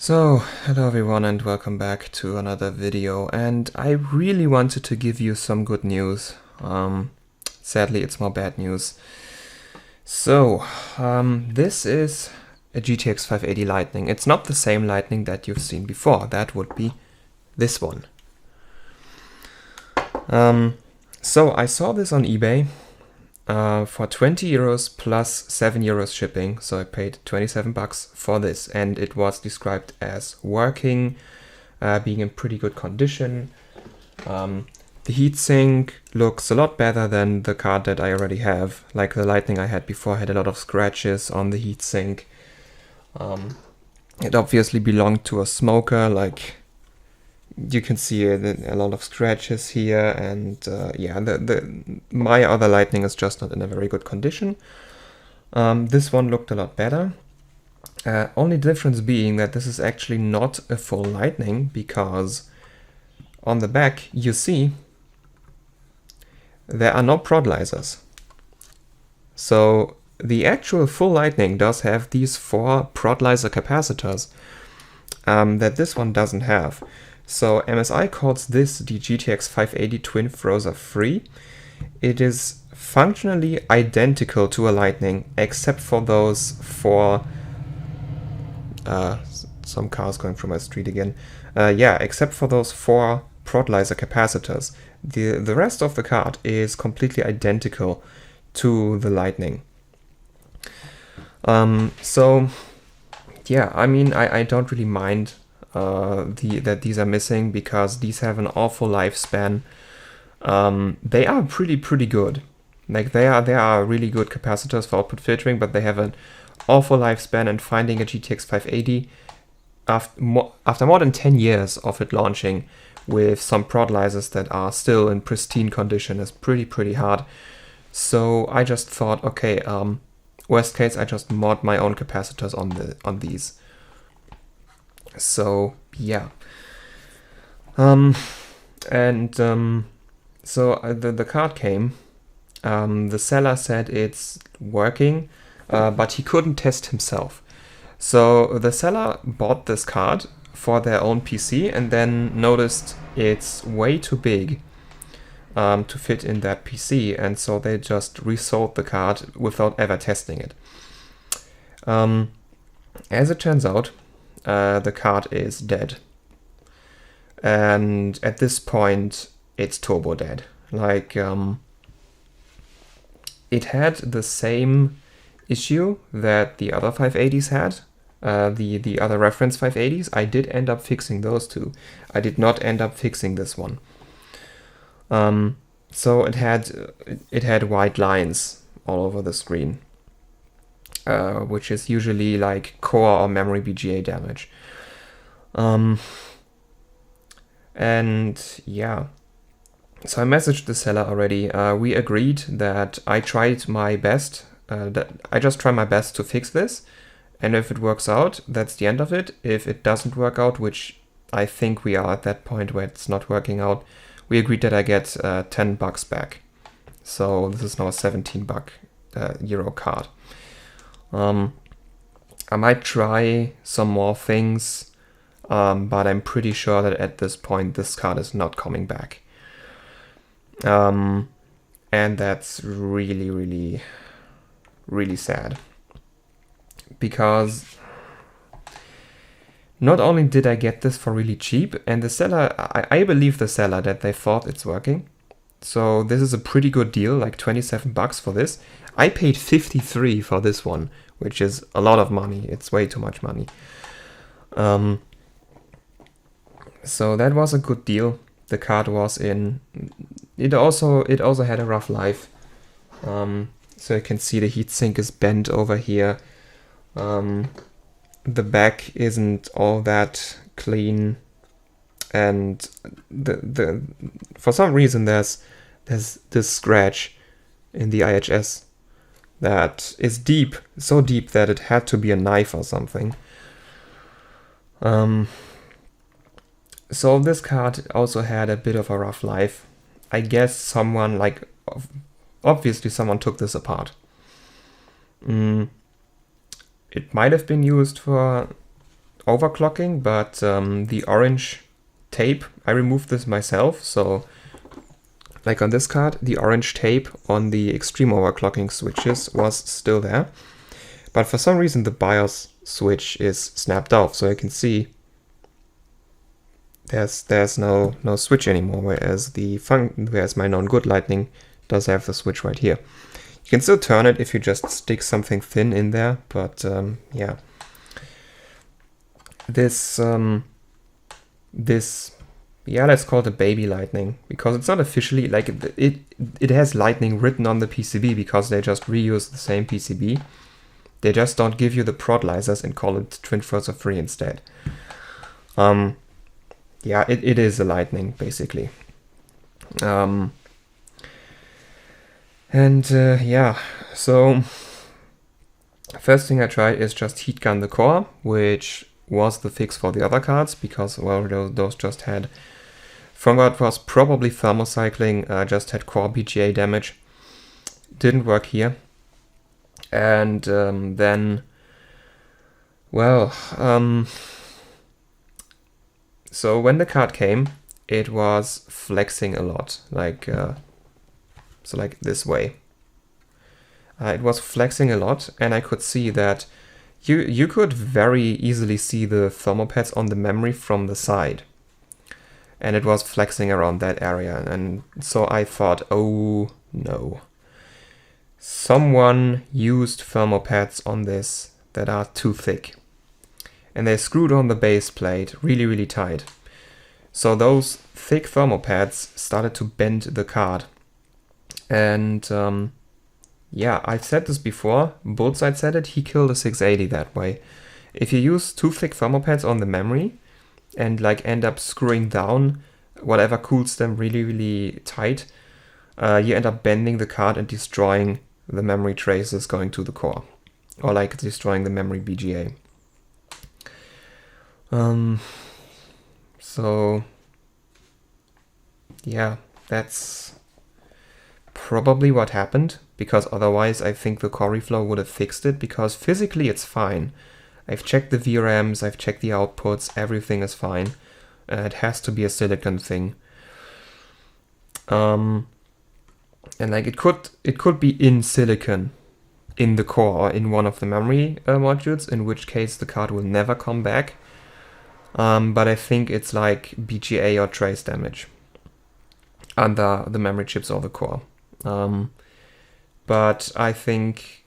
So, hello everyone and welcome back to another video, and I really wanted to give you some good news. Sadly it's more bad news. So, this is a GTX 580 Lightning. It's not the same Lightning that you've seen before. That would be this one. So I saw this on eBay for 20 euros plus 7 euros shipping, so I paid 27 bucks for this, and it was described as working, being in pretty good condition. The heatsink looks a lot better than the card that I already have. Like the Lightning I had before had a lot of scratches on the heatsink. It obviously belonged to a smoker, like you can see a lot of scratches here, and yeah, my other Lightning is just not in a very good condition. This one looked a lot better. Only difference being that this is actually not a full Lightning, because on the back you see there are no prod-lysers. So the actual full Lightning does have these 4 prod-lyser capacitors that this one doesn't have. So MSI calls this the GTX 580 Twin Frozer Free. It is functionally identical to a Lightning, except for those 4... some cars going through my street again. Yeah, except for those 4 prod-lyser capacitors. The rest of the card is completely identical to the Lightning. So yeah, I mean, I don't really mind that these are missing, because these have an awful lifespan. They are pretty good. Like they are really good capacitors for output filtering, but they have an awful lifespan, and finding a GTX 580 after more than 10 years of it launching with some prod-lysers that are still in pristine condition is pretty hard. So I just thought, okay, worst case, I just mod my own capacitors on these. So yeah, so the card came. The seller said it's working, but he couldn't test himself. So the seller bought this card for their own PC and then noticed it's way too big to fit in that PC, and so they just resold the card without ever testing it. As it turns out, the card is dead, and at this point it's turbo dead. Like it had the same issue that the other 580s had, the other reference 580s. I did end up fixing those two. I did not end up fixing this one. So it had white lines all over the screen, which is usually like core or memory BGA damage. And yeah, so I messaged the seller already. We agreed that I tried my best, that I just try my best to fix this, and if it works out, that's the end of it. If it doesn't work out, which I think we are at that point where it's not working out, we agreed that I get 10 bucks back. So this is now a 17 euro card. I might try some more things, but I'm pretty sure that at this point this card is not coming back. And that's really sad, because not only did I get this for really cheap, and the seller, I believe the seller that they thought it's working. So this is a pretty good deal, like 27 bucks for this. I paid 53 for this one, which is a lot of money. It's way too much money. So that was a good deal. The card was in. It also had a rough life. So you can see the heatsink is bent over here. The back isn't all that clean, and the for some reason there's this scratch in the IHS that is deep, so deep that it had to be a knife or something. So this card also had a bit of a rough life. I guess someone, like, obviously someone took this apart. It might have been used for overclocking, but the orange tape, I removed this myself. So like on this card, the orange tape on the extreme overclocking switches was still there. But for some reason, the BIOS switch is snapped off. So you can see there's no switch anymore, whereas my known good Lightning does have the switch right here. You can still turn it if you just stick something thin in there, but yeah. This yeah, let's call it a baby Lightning, because it's not officially, like, it has Lightning written on the PCB because they just reuse the same PCB. They just don't give you the prod lasers and call it TwinFrozer 3 instead. Yeah, it is a Lightning, basically. Yeah, so first thing I tried is just heat gun the core, which was the fix for the other cards, because, well, those just had, from what was probably thermocycling, just had core BGA damage. Didn't work here. And then, well, so when the card came, it was flexing a lot, like, so like this way. It was flexing a lot, and I could see that you could very easily see the thermopads on the memory from the side. And it was flexing around that area, and so I thought, oh no. Someone used thermopads on this that are too thick. And they screwed on the base plate really, really tight. So those thick thermopads started to bend the card. And yeah, I've said this before, Bullseye said it, he killed a 680 that way. If you use too thick thermopads on the memory and like end up screwing down whatever cools them really, really tight, you end up bending the card and destroying the memory traces going to the core, or like destroying the memory BGA. So yeah, that's probably what happened, because otherwise I think the core reflow would have fixed it, because physically it's fine. I've checked the VRAMs, I've checked the outputs, everything is fine. It has to be a silicon thing. And like it could be in silicon in the core or in one of the memory modules, in which case the card will never come back. But I think it's like BGA or trace damage under the memory chips or the core. But I think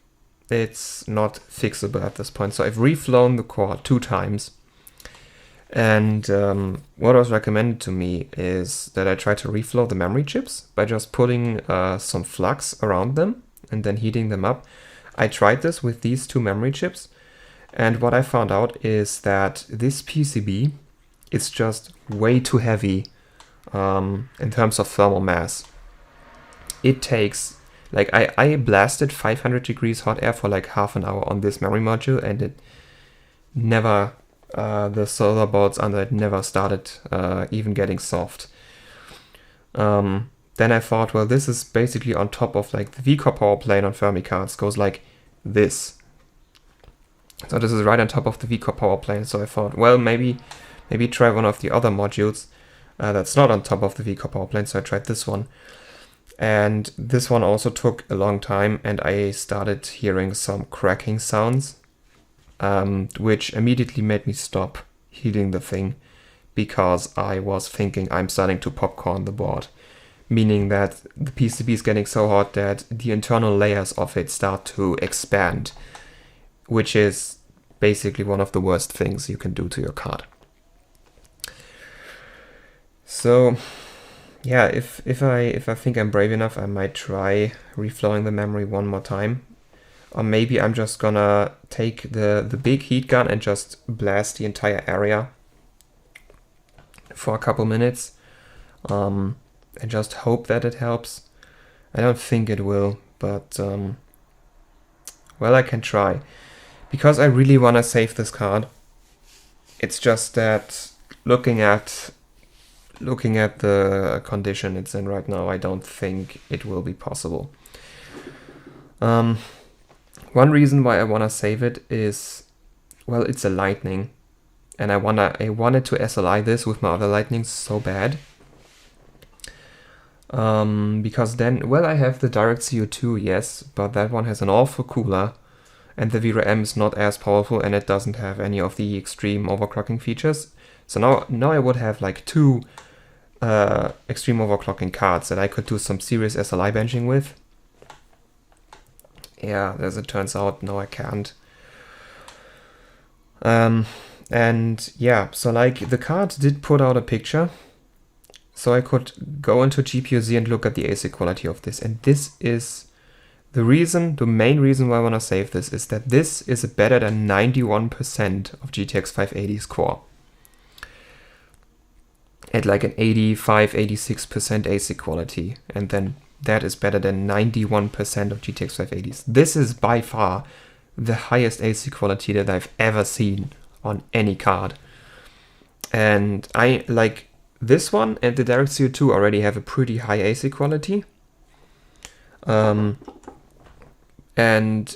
it's not fixable at this point. So I've reflown the core 2 times. And what was recommended to me is that I try to reflow the memory chips by just putting some flux around them and then heating them up. I tried this with these 2 memory chips, and what I found out is that this PCB is just way too heavy in terms of thermal mass. It takes, like, I blasted 500 degrees hot air for like half an hour on this memory module, and it never... the solder boards under it never started even getting soft. Then I thought, well, this is basically on top of like the VCore power plane on Fermi cards, goes like this. So this is right on top of the VCore power plane. So I thought, well, maybe try one of the other modules that's not on top of the VCore power plane. So I tried this one. And this one also took a long time, and I started hearing some cracking sounds. Which immediately made me stop heating the thing, because I was thinking I'm starting to popcorn the board, meaning that the PCB is getting so hot that the internal layers of it start to expand, which is basically one of the worst things you can do to your card. So yeah, if I think I'm brave enough, I might try reflowing the memory one more time. Or maybe I'm just gonna take the big heat gun and just blast the entire area for a couple minutes, and just hope that it helps. I don't think it will, but well, I can try, because I really want to save this card. It's just that looking at the condition it's in right now, I don't think it will be possible. One reason why I want to save it is, well, it's a Lightning, and I wanted to SLI this with my other Lightnings so bad. Because then, well, I have the direct CO2, yes, but that one has an awful cooler, and the VRAM is not as powerful, and it doesn't have any of the extreme overclocking features. So now I would have like two extreme overclocking cards that I could do some serious SLI benching with. Yeah, as it turns out, no, I can't. And yeah, so like the card did put out a picture, so I could go into GPU-Z and look at the ASIC quality of this. And this is the main reason why I want to save this is that this is better than 91% of GTX 580's core. At like an 85-86% ASIC quality, and then that is better than 91% of GTX 580's. This is by far the highest ASIC quality that I've ever seen on any card. And I like this one and the Direct CO2 already have a pretty high ASIC quality. And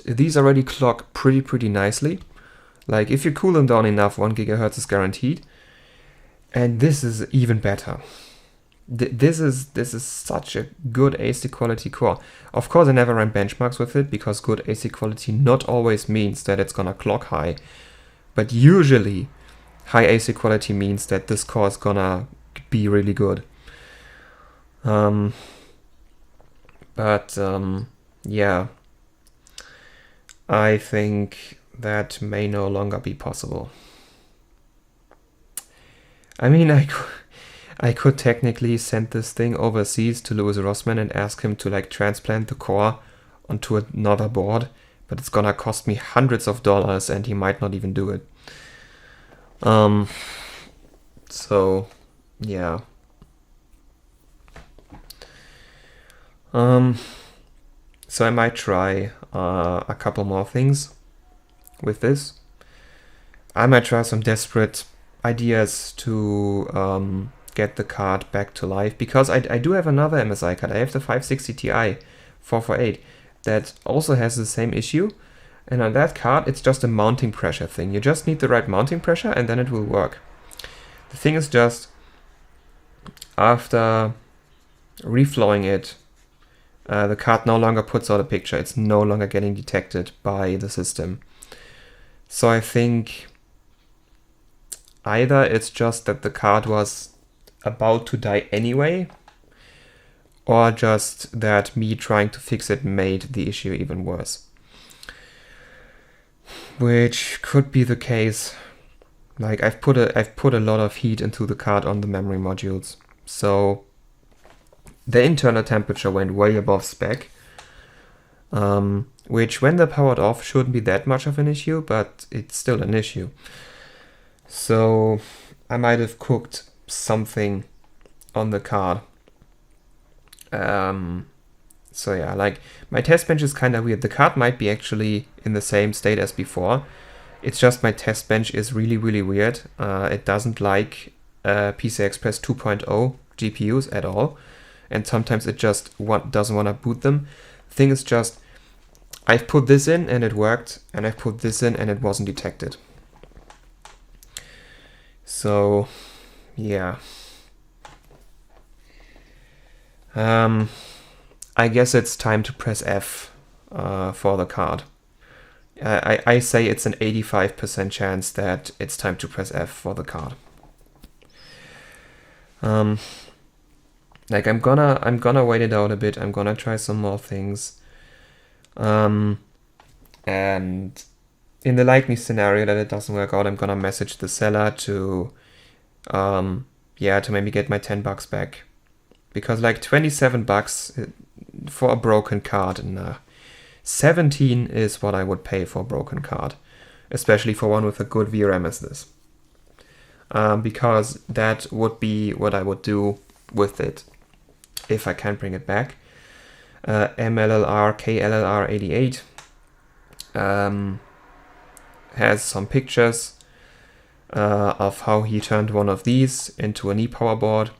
these already clock pretty nicely. Like if you cool them down enough, 1 GHz is guaranteed. And this is even better. This is such a good ASIC quality core. Of course, I never ran benchmarks with it because good ASIC quality not always means that it's gonna clock high. But usually, high ASIC quality means that this core is gonna be really good. Yeah, I think that may no longer be possible. I mean, I could technically send this thing overseas to Louis Rossmann and ask him to like transplant the core onto another board, but it's gonna cost me hundreds of dollars and he might not even do it. So yeah. So I might try a couple more things with this. I might try some desperate ideas to get the card back to life, because I do have another MSI card. I have the 560 Ti 448 that also has the same issue, and on that card it's just a mounting pressure thing. You just need the right mounting pressure and then it will work. The thing is just, after reflowing it, the card no longer puts out a picture. It's no longer getting detected by the system. So I think either it's just that the card was about to die anyway, or just that me trying to fix it made the issue even worse. Which could be the case. Like I've put a lot of heat into the card on the memory modules, so the internal temperature went way above spec, which when they're powered off shouldn't be that much of an issue, but it's still an issue. So I might have cooked something on the card. So yeah, like my test bench is kind of weird. The card might be actually in the same state as before. It's just my test bench is really weird. It doesn't like PCI Express 2.0 GPUs at all. And sometimes it just doesn't want to boot them. The thing is just, I've put this in and it worked, and I've put this in and it wasn't detected. So, yeah. I guess it's time to press F for the card. I say it's an 85% chance that it's time to press F for the card. Like I'm gonna wait it out a bit. I'm gonna try some more things. And in the likely scenario that it doesn't work out, I'm gonna message the seller to maybe get my $10 back. Because like $27 for a broken card, nah. 17 is what I would pay for a broken card, especially for one with a good VRAM as this. Because that would be what I would do with it if I can bring it back. MLLR KLLR88 has some pictures of how he turned one of these into an e-power board.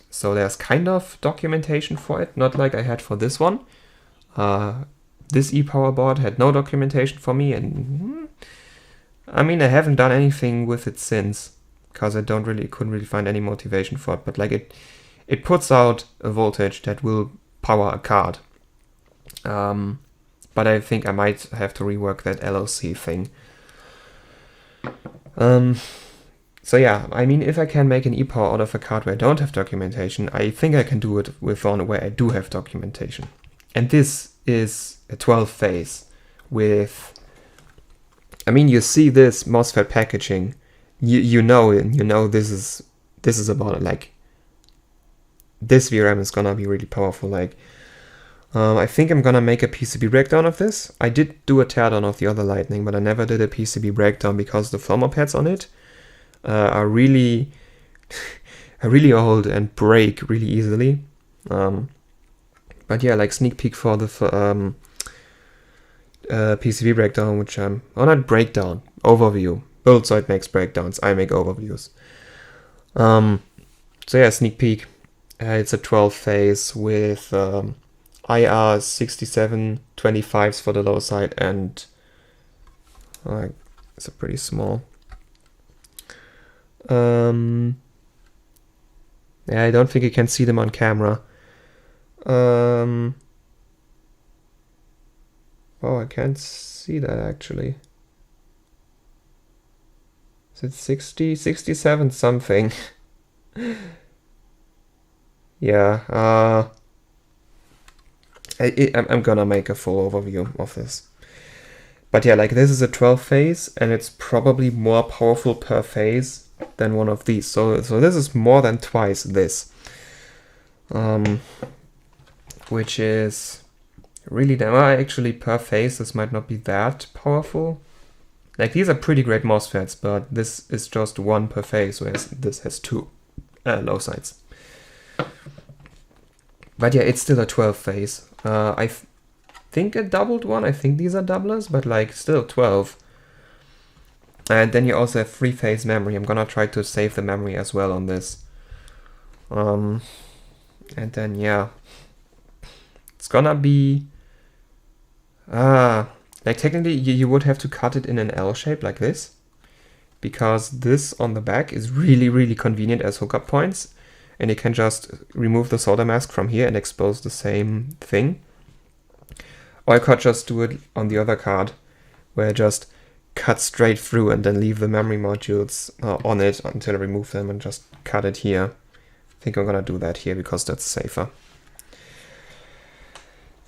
So there's kind of documentation for it, not like I had for this one. This e-power board had no documentation for me, and I mean, I haven't done anything with it since, because I couldn't really find any motivation for it. But like it puts out a voltage that will power a card. But I think I might have to rework that LLC thing. So yeah, I mean, if I can make an ePower out of a card where I don't have documentation, I think I can do it with one where I do have documentation. And this is a 12 phase with, I mean, you see this MOSFET packaging, you know this is about it. Like, this VRM is gonna be really powerful. Like, I think I'm gonna make a PCB breakdown of this. I did do a teardown of the other Lightning, but I never did a PCB breakdown because the thermal pads on it are really old and break really easily. But yeah, like sneak peek for the PCB breakdown, which I'm not breakdown, overview. Buildside makes breakdowns, I make overviews. So yeah, sneak peek. It's a 12 phase with IR 6725s for the low side, and it's a pretty small. Yeah, I don't think you can see them on camera. Oh, I can't see that actually. Is it 60, 67 something? Yeah, I'm gonna make a full overview of this. But yeah, like this is a 12 phase, and it's probably more powerful per phase than one of these. So this is more than twice this. Which is really damn, actually per phase this might not be that powerful. Like, these are pretty great MOSFETs, but this is just one per phase, whereas this has two low sides. But yeah, it's still a 12 phase. I think a doubled one. I think these are doublers, but like still 12. And then you also have 3-phase memory. I'm gonna try to save the memory as well on this. And then yeah, it's gonna be like technically you would have to cut it in an L shape like this, because this on the back is really convenient as hookup points, and you can just remove the solder mask from here and expose the same thing. Or I could just do it on the other card, where I just cut straight through and then leave the memory modules on it until I remove them and just cut it here. I think I'm gonna do that here because that's safer.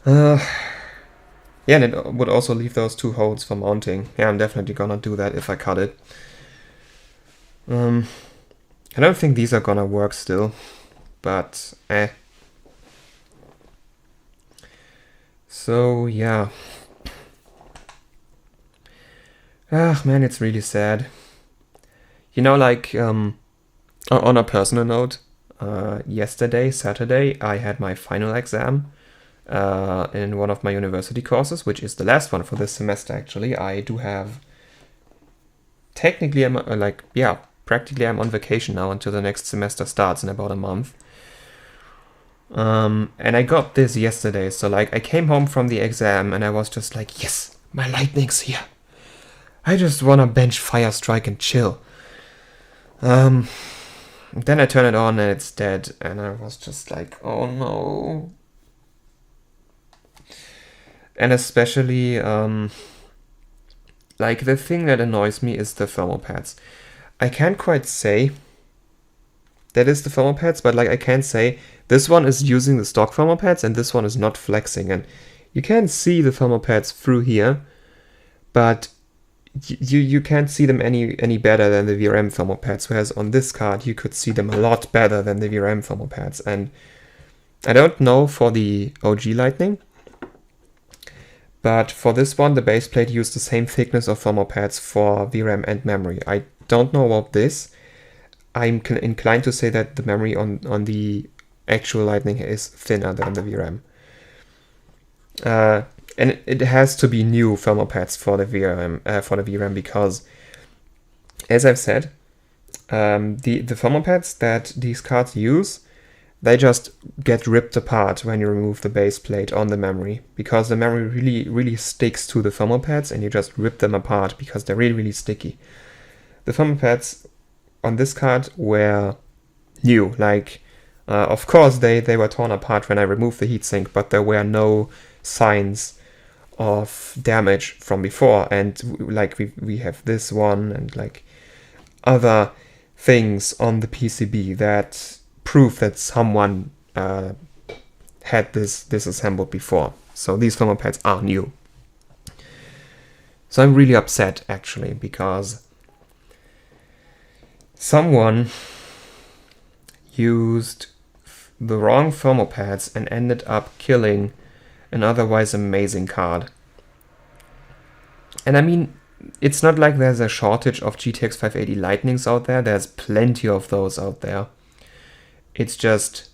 Yeah, and it would also leave those two holes for mounting. Yeah, I'm definitely gonna do that if I cut it. I don't think these are gonna work still, but So yeah. Ah, man, it's really sad. You know, like, on a personal note, yesterday, Saturday, I had my final exam in one of my university courses, which is the last one for this semester, actually. I do have... Technically, I'm practically I'm on vacation now until the next semester starts in about a month. And I got this yesterday, so like I came home from the exam and I was just like, yes, my Lightning's here. I just wanna bench Firestrike and chill. Then I turn it on and it's dead, and I was just like, oh no. And especially, like, the thing that annoys me is the thermal pads. I can't quite say that is the thermal pads, but like I can say this one is using the stock thermal pads and this one is not flexing, and you can see the thermal pads through here, but you can't see them any better than the VRM thermal pads, whereas on this card you could see them a lot better than the VRM thermal pads. And I don't know for the OG Lightning, but for this one the base plate used the same thickness of thermal pads for VRM and memory. I don't know about this. I'm inclined to say that the memory on the actual Lightning is thinner than the VRM. And it has to be new thermal pads for the VRM because, as I've said, the thermal pads that these cards use they just get ripped apart when you remove the base plate on the memory, because the memory really sticks to the thermal pads, and you just rip them apart because they're really sticky. The thermal pads on this card were new. Like, of course they were torn apart when I removed the heatsink, but there were no signs of damage from before. And like we have this one and like other things on the PCB that prove that someone had this disassembled before. So these thermal pads are new. So I'm really upset actually, because someone used the wrong thermal pads and ended up killing an otherwise amazing card. And I mean, it's not like there's a shortage of GTX 580 Lightnings out there. There's plenty of those out there. It's just,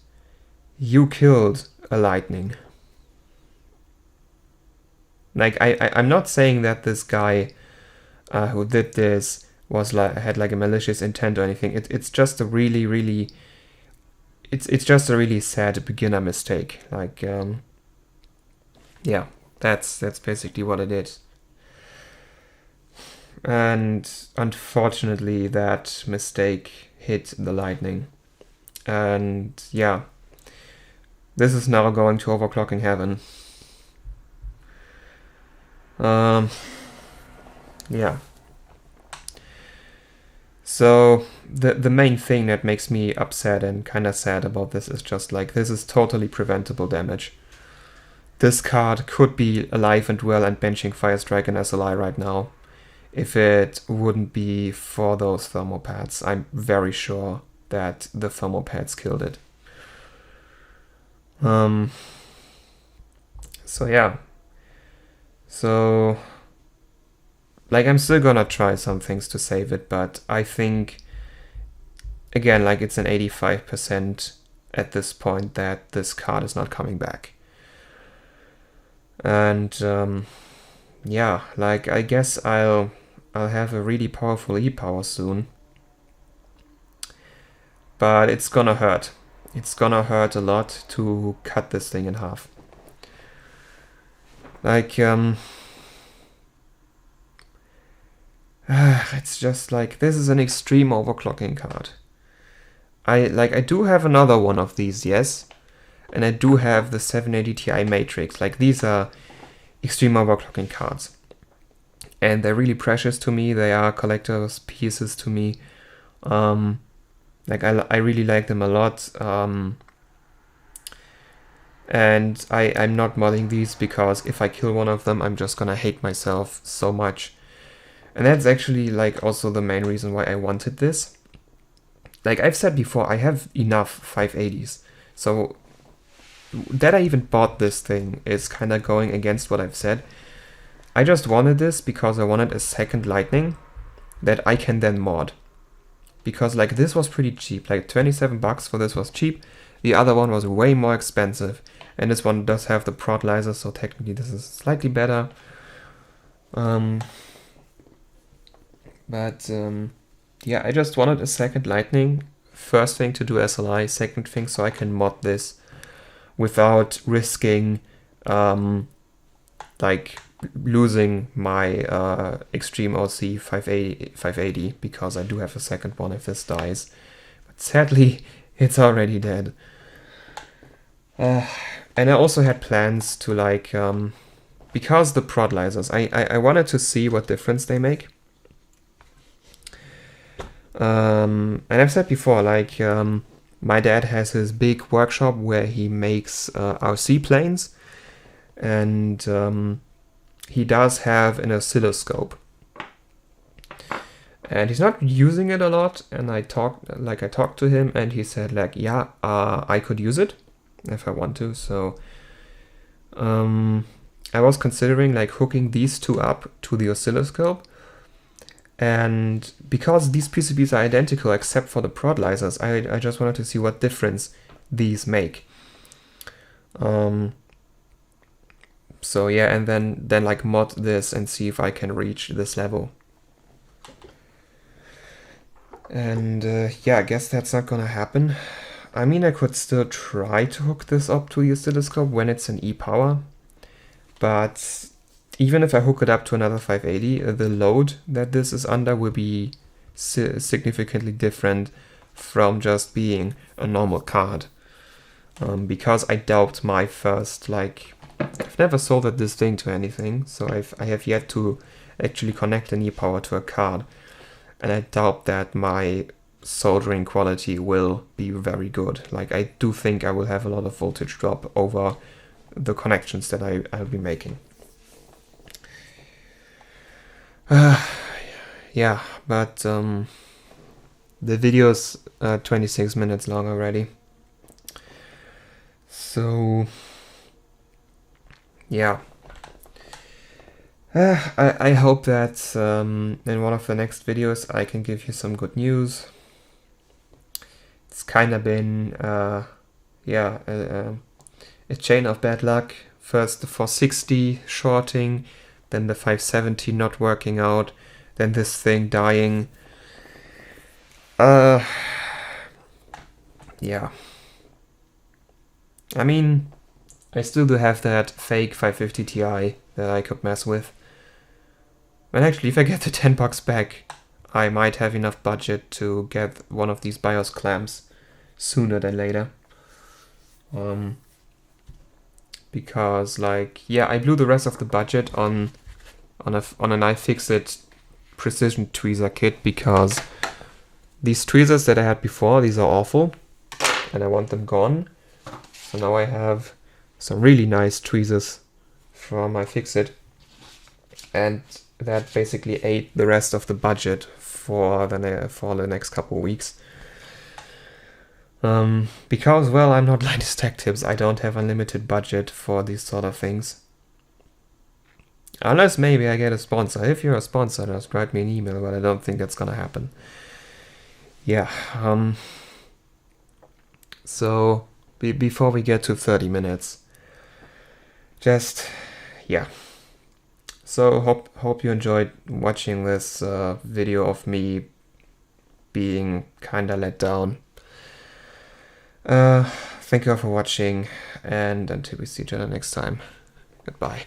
you killed a Lightning. Like, I'm not saying that this guy who did this was had like a malicious intent or anything. It's just a really it's just a really sad beginner mistake. Like, yeah, that's basically what it is. And unfortunately, that mistake hit the Lightning. And yeah, this is now going to overclocking heaven. Yeah. So the main thing that makes me upset and kind of sad about this is just like, this is totally preventable damage. This card could be alive and well and benching Firestrike and SLI right now if it wouldn't be for those thermal pads. I'm very sure that the thermal pads killed it. So yeah. So, like, I'm still gonna try some things to save it, but I think, again, like, it's an 85% at this point that this card is not coming back. And yeah, like, I guess I'll have a really powerful E-Power soon, but it's gonna hurt. It's gonna hurt a lot to cut this thing in half. Like, it's just like, this is an extreme overclocking card. I do have another one of these, yes, and I do have the 780 Ti Matrix. Like, these are extreme overclocking cards, and they're really precious to me. They are collector's pieces to me. Like, I really like them a lot. And I'm not modding these because if I kill one of them, I'm just gonna hate myself so much. And that's actually like also the main reason why I wanted this. Like I've said before, I have enough 580s. So that I even bought this thing is kind of going against what I've said. I just wanted this because I wanted a second Lightning that I can then mod. Because like this was pretty cheap, like 27 bucks for this was cheap. The other one was way more expensive. And this one does have the prod-lizer, so technically this is slightly better. Yeah, I just wanted a second Lightning. First thing to do SLI, second thing so I can mod this without risking like losing my Extreme OC 580 because I do have a second one if this dies. But sadly, it's already dead. And I also had plans to like, because the prod-lizers, I wanted to see what difference they make. And I've said before, like, my dad has his big workshop where he makes RC planes, and he does have an oscilloscope. And he's not using it a lot, and I talked to him, and he said like, yeah, I could use it if I want to. So I was considering like hooking these two up to the oscilloscope, and because these PCBs are identical except for the prod-lizers, I just wanted to see what difference these make. So yeah, and then like mod this and see if I can reach this level. And yeah, I guess that's not gonna happen. I mean, I could still try to hook this up to the oscilloscope when it's an e-power, but even if I hook it up to another 580, the load that this is under will be significantly different from just being a normal card. Because I doubt my first, like, I've never soldered this thing to anything, so I have yet to actually connect an e-power to a card, and I doubt that my soldering quality will be very good. Like, I do think I will have a lot of voltage drop over the connections that I'll be making. Yeah, but the video's 26 minutes long already. So, yeah. I hope that in one of the next videos I can give you some good news. It's kind of been, a chain of bad luck. First the 460 shorting, then the 570 not working out, then this thing dying. Yeah. I mean, I still do have that fake 550 Ti that I could mess with. And actually, if I get the $10 back, I might have enough budget to get one of these BIOS clamps sooner than later. Because, like, yeah, I blew the rest of the budget on an iFixit precision tweezer kit, because these tweezers that I had before, these are awful, and I want them gone. So now I have some really nice tweezers from iFixit, and that basically ate the rest of the budget for the next couple of weeks. Because, well, I'm not Linus Tech Tips, I don't have unlimited budget for these sort of things. Unless maybe I get a sponsor. If you're a sponsor, just write me an email, but I don't think that's gonna happen. Yeah, so before we get to 30 minutes, just, yeah. So hope you enjoyed watching this video of me being kinda let down. Thank you all for watching, and until we see each other next time, goodbye.